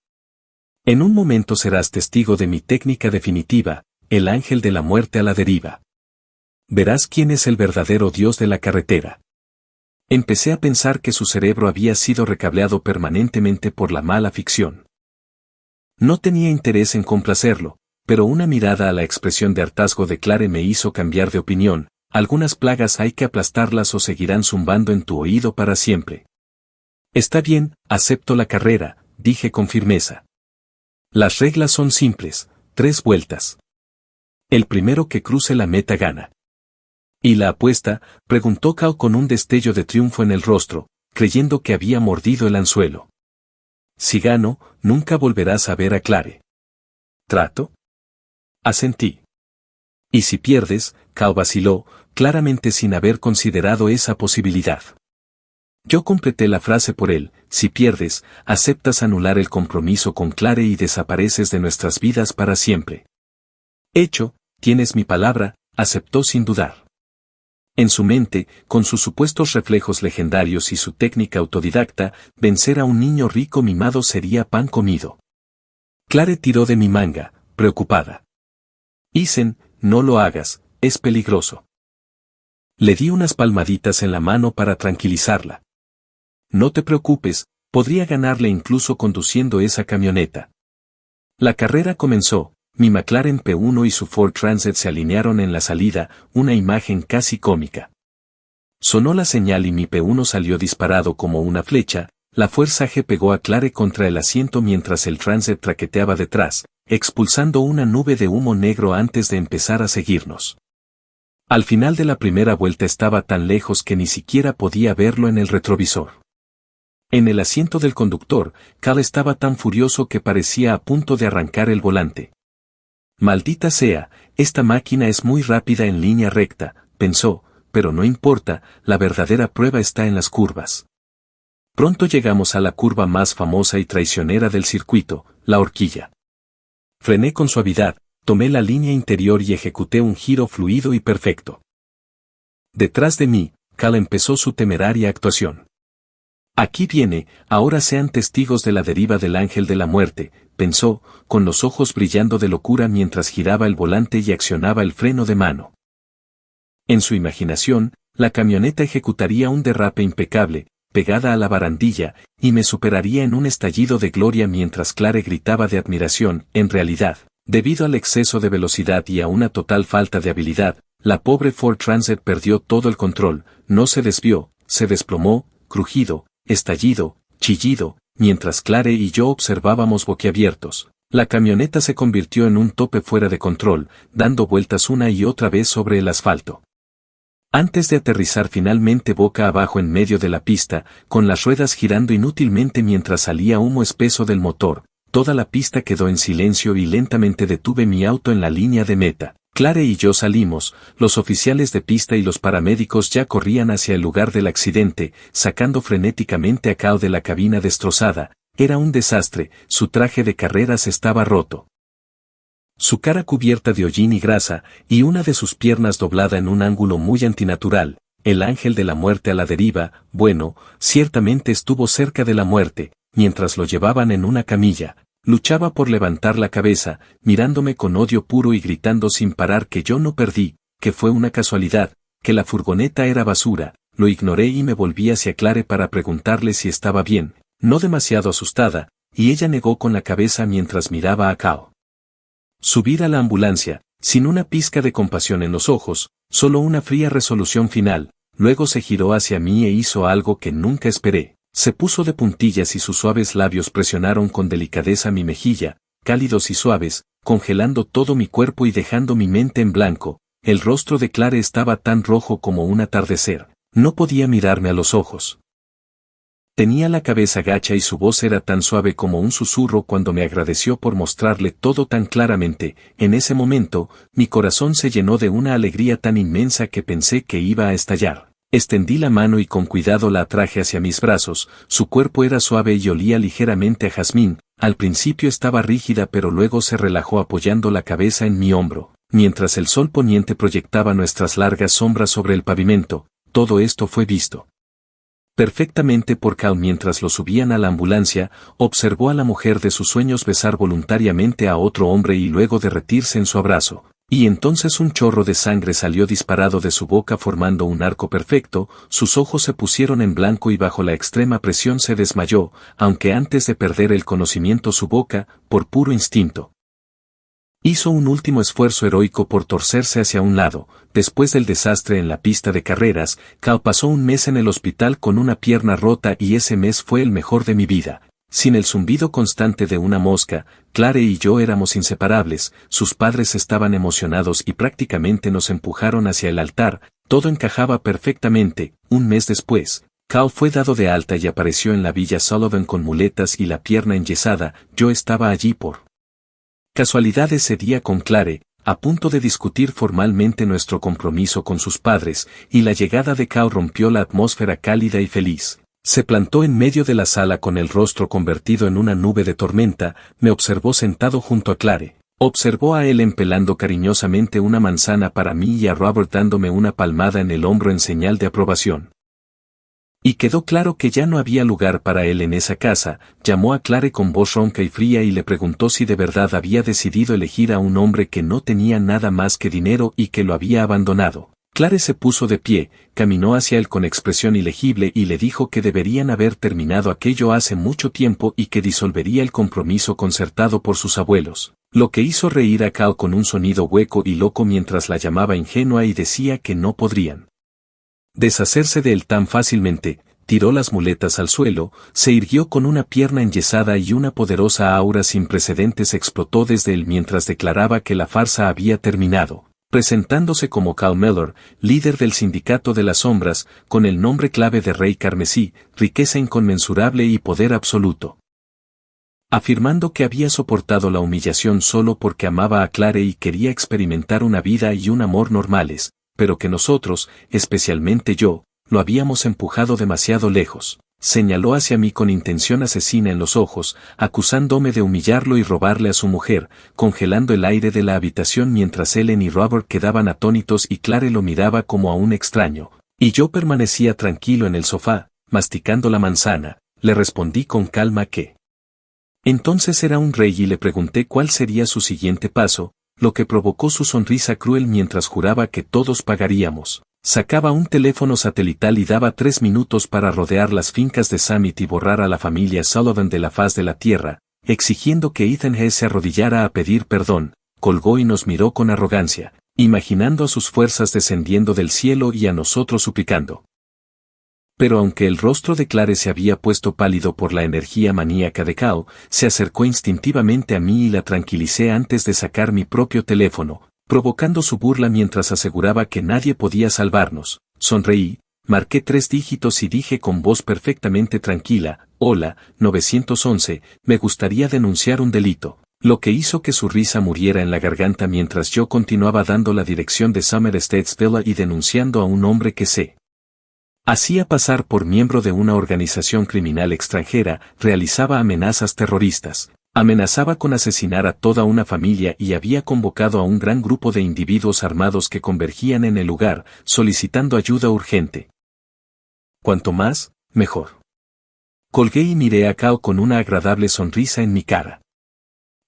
Speaker 1: En un momento serás testigo de mi técnica definitiva, el ángel de la muerte a la deriva. Verás quién es el verdadero dios de la carretera. Empecé a pensar que su cerebro había sido recableado permanentemente por la mala ficción. No tenía interés en complacerlo, pero una mirada a la expresión de hartazgo de Clare me hizo cambiar de opinión. Algunas plagas hay que aplastarlas o seguirán zumbando en tu oído para siempre. Está bien, acepto la carrera, dije con firmeza. Las reglas son simples, 3 vueltas. El primero que cruce la meta gana. ¿Y la apuesta?, preguntó Cal con un destello de triunfo en el rostro, creyendo que había mordido el anzuelo. Si gano, nunca volverás a ver a Clare. ¿Trato? Asentí. Y si pierdes, Cal vaciló, claramente sin haber considerado esa posibilidad. Yo completé la frase por él: si pierdes, aceptas anular el compromiso con Clare y desapareces de nuestras vidas para siempre. Hecho, tienes mi palabra, aceptó sin dudar. En su mente, con sus supuestos reflejos legendarios y su técnica autodidacta, vencer a un niño rico mimado sería pan comido. Clare tiró de mi manga, preocupada. Isen, no lo hagas, es peligroso. Le di unas palmaditas en la mano para tranquilizarla. No te preocupes, podría ganarle incluso conduciendo esa camioneta. La carrera comenzó, mi McLaren P1 y su Ford Transit se alinearon en la salida, una imagen casi cómica. Sonó la señal y mi P1 salió disparado como una flecha, la fuerza G pegó a Clare contra el asiento mientras el Transit traqueteaba detrás, expulsando una nube de humo negro antes de empezar a seguirnos. Al final de la primera vuelta estaba tan lejos que ni siquiera podía verlo en el retrovisor. En el asiento del conductor, Cal estaba tan furioso que parecía a punto de arrancar el volante. Maldita sea, esta máquina es muy rápida en línea recta, pensó, pero no importa, la verdadera prueba está en las curvas. Pronto llegamos a la curva más famosa y traicionera del circuito, la horquilla. Frené con suavidad, tomé la línea interior y ejecuté un giro fluido y perfecto. Detrás de mí, Cal empezó su temeraria actuación. Aquí viene, ahora sean testigos de la deriva del ángel de la muerte, pensó, con los ojos brillando de locura mientras giraba el volante y accionaba el freno de mano. En su imaginación, la camioneta ejecutaría un derrape impecable, pegada a la barandilla, y me superaría en un estallido de gloria mientras Clare gritaba de admiración. En realidad, debido al exceso de velocidad y a una total falta de habilidad, la pobre Ford Transit perdió todo el control, no se desvió, se desplomó, crujido, estallido, chillido, mientras Clare y yo observábamos boquiabiertos. La camioneta se convirtió en un tope fuera de control, dando vueltas una y otra vez sobre el asfalto. Antes de aterrizar finalmente boca abajo en medio de la pista, con las ruedas girando inútilmente mientras salía humo espeso del motor, toda la pista quedó en silencio y lentamente detuve mi auto en la línea de meta. Clare y yo salimos, los oficiales de pista y los paramédicos ya corrían hacia el lugar del accidente, sacando frenéticamente a Cal de la cabina destrozada. Era un desastre, su traje de carreras estaba roto. Su cara cubierta de hollín y grasa, y una de sus piernas doblada en un ángulo muy antinatural, el ángel de la muerte a la deriva. Bueno, ciertamente estuvo cerca de la muerte, mientras lo llevaban en una camilla. Luchaba por levantar la cabeza, mirándome con odio puro y gritando sin parar que yo no perdí, que fue una casualidad, que la furgoneta era basura. Lo ignoré y me volví hacia Clare para preguntarle si estaba bien, no demasiado asustada, y ella negó con la cabeza mientras miraba a Cal. Subir a la ambulancia, sin una pizca de compasión en los ojos, solo una fría resolución final. Luego se giró hacia mí e hizo algo que nunca esperé. Se puso de puntillas y sus suaves labios presionaron con delicadeza mi mejilla, cálidos y suaves, congelando todo mi cuerpo y dejando mi mente en blanco. El rostro de Clare estaba tan rojo como un atardecer. No podía mirarme a los ojos. Tenía la cabeza gacha y su voz era tan suave como un susurro cuando me agradeció por mostrarle todo tan claramente. En ese momento, mi corazón se llenó de una alegría tan inmensa que pensé que iba a estallar. Extendí la mano y con cuidado la atraje hacia mis brazos. Su cuerpo era suave y olía ligeramente a jazmín. Al principio estaba rígida pero luego se relajó apoyando la cabeza en mi hombro, mientras el sol poniente proyectaba nuestras largas sombras sobre el pavimento. Todo esto fue visto perfectamente por Cal mientras lo subían a la ambulancia. Observó a la mujer de sus sueños besar voluntariamente a otro hombre y luego derretirse en su abrazo. Y entonces un chorro de sangre salió disparado de su boca formando un arco perfecto. Sus ojos se pusieron en blanco y bajo la extrema presión se desmayó, aunque antes de perder el conocimiento su boca, por puro instinto, hizo un último esfuerzo heroico por torcerse hacia un lado. Después del desastre en la pista de carreras, Cal pasó un mes en el hospital con una pierna rota y ese mes fue el mejor de mi vida. Sin el zumbido constante de una mosca, Clare y yo éramos inseparables. Sus padres estaban emocionados y prácticamente nos empujaron hacia el altar. Todo encajaba perfectamente. Un mes después, Cal fue dado de alta y apareció en la Villa Sullivan con muletas y la pierna enyesada. Yo estaba allí por casualidad ese día con Clare, a punto de discutir formalmente nuestro compromiso con sus padres, y la llegada de Cal rompió la atmósfera cálida y feliz. Se plantó en medio de la sala con el rostro convertido en una nube de tormenta, me observó sentado junto a Clare. Observó a Ellen pelando cariñosamente una manzana para mí y a Robert dándome una palmada en el hombro en señal de aprobación. Y quedó claro que ya no había lugar para él en esa casa. Llamó a Clare con voz ronca y fría y le preguntó si de verdad había decidido elegir a un hombre que no tenía nada más que dinero y que lo había abandonado. Clare se puso de pie, caminó hacia él con expresión ilegible y le dijo que deberían haber terminado aquello hace mucho tiempo y que disolvería el compromiso concertado por sus abuelos, lo que hizo reír a Cal con un sonido hueco y loco mientras la llamaba ingenua y decía que no podrían deshacerse de él tan fácilmente. Tiró las muletas al suelo, se irguió con una pierna enyesada y una poderosa aura sin precedentes explotó desde él mientras declaraba que la farsa había terminado. Presentándose como Cal Mellor, líder del Sindicato de las Sombras, con el nombre clave de Rey Carmesí, riqueza inconmensurable y poder absoluto. Afirmando que había soportado la humillación solo porque amaba a Clare y quería experimentar una vida y un amor normales, pero que nosotros, especialmente yo, lo habíamos empujado demasiado lejos. Señaló hacia mí con intención asesina en los ojos, acusándome de humillarlo y robarle a su mujer, congelando el aire de la habitación mientras Ellen y Robert quedaban atónitos y Clare lo miraba como a un extraño, y yo permanecía tranquilo en el sofá, masticando la manzana. Le respondí con calma que entonces era un rey y le pregunté cuál sería su siguiente paso, lo que provocó su sonrisa cruel mientras juraba que todos pagaríamos. Sacaba un teléfono satelital y daba 3 minutos para rodear las fincas de Summit y borrar a la familia Sullivan de la faz de la tierra, exigiendo que Ethan Hesse se arrodillara a pedir perdón. Colgó y nos miró con arrogancia, imaginando a sus fuerzas descendiendo del cielo y a nosotros suplicando. Pero aunque el rostro de Clare se había puesto pálido por la energía maníaca de Cal, se acercó instintivamente a mí y la tranquilicé antes de sacar mi propio teléfono, provocando su burla mientras aseguraba que nadie podía salvarnos. Sonreí, marqué 3 dígitos y dije con voz perfectamente tranquila, hola, 911, me gustaría denunciar un delito, lo que hizo que su risa muriera en la garganta mientras yo continuaba dando la dirección de Summer Estates Villa y denunciando a un hombre que se hacía pasar por miembro de una organización criminal extranjera, realizaba amenazas terroristas. Amenazaba con asesinar a toda una familia y había convocado a un gran grupo de individuos armados que convergían en el lugar, solicitando ayuda urgente. Cuanto más, mejor. Colgué y miré a Cal con una agradable sonrisa en mi cara.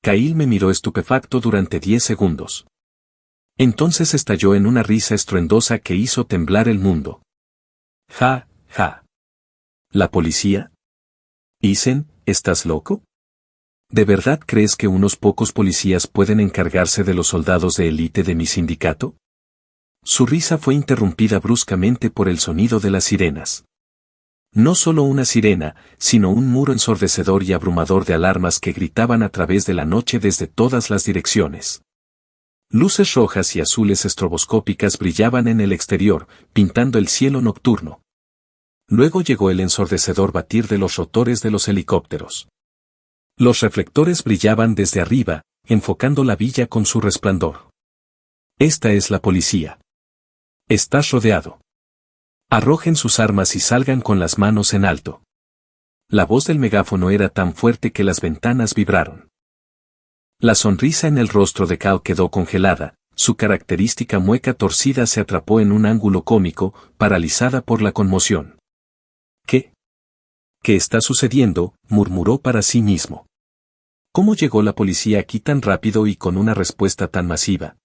Speaker 1: Kyle me miró estupefacto durante 10 segundos. Entonces estalló en una risa estruendosa que hizo temblar el mundo. Ja, ja. ¿La policía? Ethan, ¿estás loco? ¿De verdad crees que unos pocos policías pueden encargarse de los soldados de élite de mi sindicato? Su risa fue interrumpida bruscamente por el sonido de las sirenas. No solo una sirena, sino un muro ensordecedor y abrumador de alarmas que gritaban a través de la noche desde todas las direcciones. Luces rojas y azules estroboscópicas brillaban en el exterior, pintando el cielo nocturno. Luego llegó el ensordecedor batir de los rotores de los helicópteros. Los reflectores brillaban desde arriba, enfocando la villa con su resplandor. Esta es la policía. Estás rodeado. Arrojen sus armas y salgan con las manos en alto. La voz del megáfono era tan fuerte que las ventanas vibraron. La sonrisa en el rostro de Cal quedó congelada, su característica mueca torcida se atrapó en un ángulo cómico, paralizada por la conmoción. ¿Qué? ¿Qué está sucediendo?, murmuró para sí mismo. ¿Cómo llegó la policía aquí tan rápido y con una respuesta tan masiva?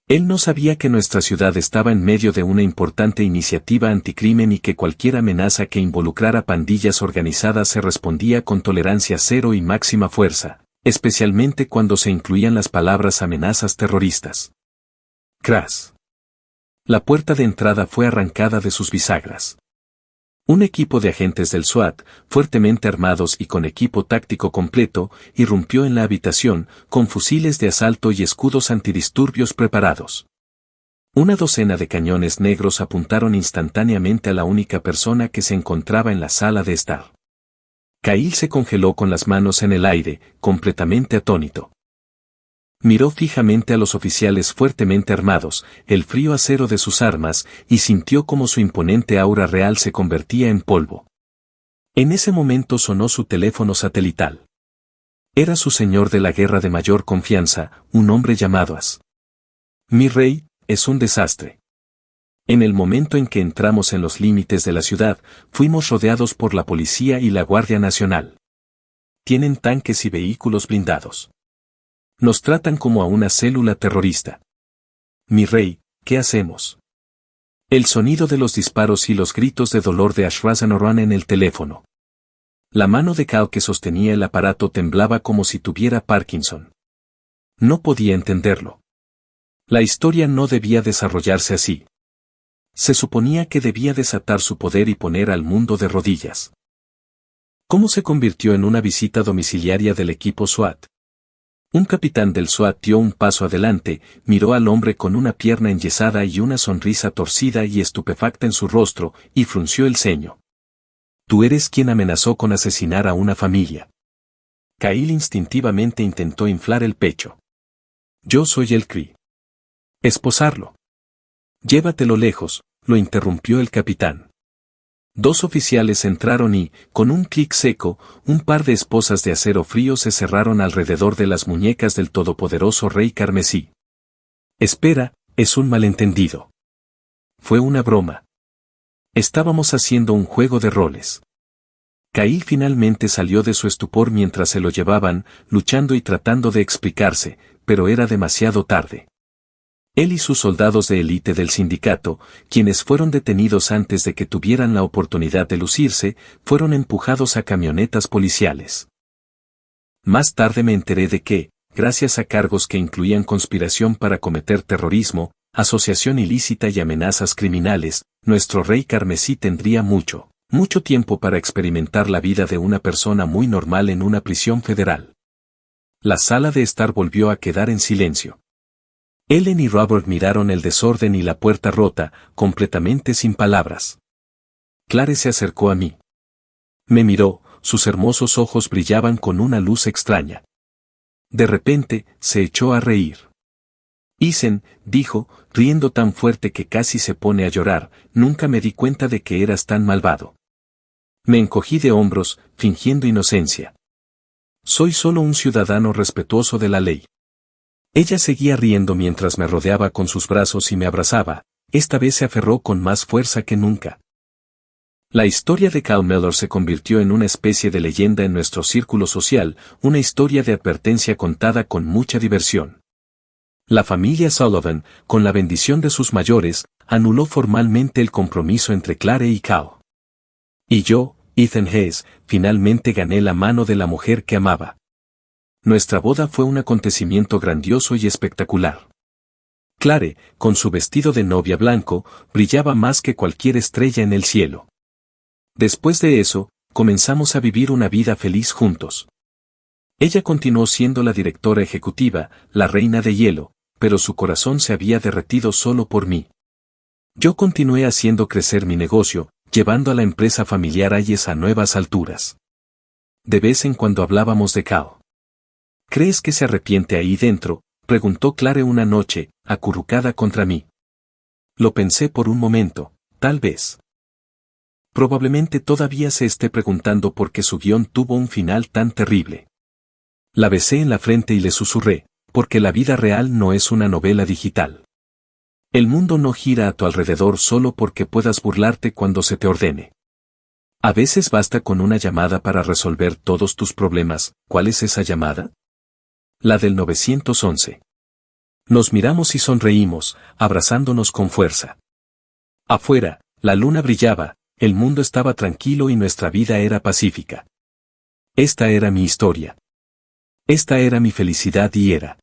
Speaker 1: Él no sabía que nuestra ciudad estaba en medio de una importante iniciativa anticrimen y que cualquier amenaza que involucrara pandillas organizadas se respondía con tolerancia cero y máxima fuerza, especialmente cuando se incluían las palabras amenazas terroristas. Crash. La puerta de entrada fue arrancada de sus bisagras. Un equipo de agentes del SWAT, fuertemente armados y con equipo táctico completo, irrumpió en la habitación, con fusiles de asalto y escudos antidisturbios preparados. Una docena de cañones negros apuntaron instantáneamente a la única persona que se encontraba en la sala de estar. Kyle se congeló con las manos en el aire, completamente atónito. Miró fijamente a los oficiales fuertemente armados, el frío acero de sus armas, y sintió como su imponente aura real se convertía en polvo. En ese momento sonó su teléfono satelital. Era su señor de la guerra de mayor confianza, un hombre llamado As. Mi rey, es un desastre. En el momento en que entramos en los límites de la ciudad, fuimos rodeados por la policía y la Guardia Nacional. Tienen tanques y vehículos blindados. Nos tratan como a una célula terrorista. Mi rey, ¿qué hacemos? El sonido de los disparos y los gritos de dolor de Ashrazanoran en el teléfono. La mano de Cal que sostenía el aparato temblaba como si tuviera Parkinson. No podía entenderlo. La historia no debía desarrollarse así. Se suponía que debía desatar su poder y poner al mundo de rodillas. ¿Cómo se convirtió en una visita domiciliaria del equipo SWAT? Un capitán del SWAT dio un paso adelante, miró al hombre con una pierna enyesada y una sonrisa torcida y estupefacta en su rostro, y frunció el ceño. Tú eres quien amenazó con asesinar a una familia. Kyle instintivamente intentó inflar el pecho. Yo soy el Kree. Esposarlo. Llévatelo lejos, lo interrumpió el capitán. Dos oficiales entraron y, con un clic seco, un par de esposas de acero frío se cerraron alrededor de las muñecas del todopoderoso rey carmesí. Espera, es un malentendido. Fue una broma. Estábamos haciendo un juego de roles. Kyle finalmente salió de su estupor mientras se lo llevaban, luchando y tratando de explicarse, pero era demasiado tarde. Él y sus soldados de élite del sindicato, quienes fueron detenidos antes de que tuvieran la oportunidad de lucirse, fueron empujados a camionetas policiales. Más tarde me enteré de que, gracias a cargos que incluían conspiración para cometer terrorismo, asociación ilícita y amenazas criminales, nuestro rey carmesí tendría mucho tiempo para experimentar la vida de una persona muy normal en una prisión federal. La sala de estar volvió a quedar en silencio. Ellen y Robert miraron el desorden y la puerta rota, completamente sin palabras. Clare se acercó a mí. Me miró, sus hermosos ojos brillaban con una luz extraña. De repente, se echó a reír. Isen, dijo, riendo tan fuerte que casi se pone a llorar, nunca me di cuenta de que eras tan malvado. Me encogí de hombros, fingiendo inocencia. Soy solo un ciudadano respetuoso de la ley. Ella seguía riendo mientras me rodeaba con sus brazos y me abrazaba, esta vez se aferró con más fuerza que nunca. La historia de Cal Mellor se convirtió en una especie de leyenda en nuestro círculo social, una historia de advertencia contada con mucha diversión. La familia Sullivan, con la bendición de sus mayores, anuló formalmente el compromiso entre Clare y Cal. Y yo, Ethan Hesse, finalmente gané la mano de la mujer que amaba. Nuestra boda fue un acontecimiento grandioso y espectacular. Clare, con su vestido de novia blanco, brillaba más que cualquier estrella en el cielo. Después de eso, comenzamos a vivir una vida feliz juntos. Ella continuó siendo la directora ejecutiva, la reina de hielo, pero su corazón se había derretido solo por mí. Yo continué haciendo crecer mi negocio, llevando a la empresa familiar Ayes a nuevas alturas. De vez en cuando hablábamos de Cal. ¿Crees que se arrepiente ahí dentro?, preguntó Clare una noche, acurrucada contra mí. Lo pensé por un momento, tal vez. Probablemente todavía se esté preguntando por qué su guión tuvo un final tan terrible. La besé en la frente y le susurré, porque la vida real no es una novela digital. El mundo no gira a tu alrededor solo porque puedas burlarte cuando se te ordene. A veces basta con una llamada para resolver todos tus problemas. ¿Cuál es esa llamada? La del 911. Nos miramos y sonreímos, abrazándonos con fuerza. Afuera, la luna brillaba, el mundo estaba tranquilo y nuestra vida era pacífica. Esta era mi historia. Esta era mi felicidad y era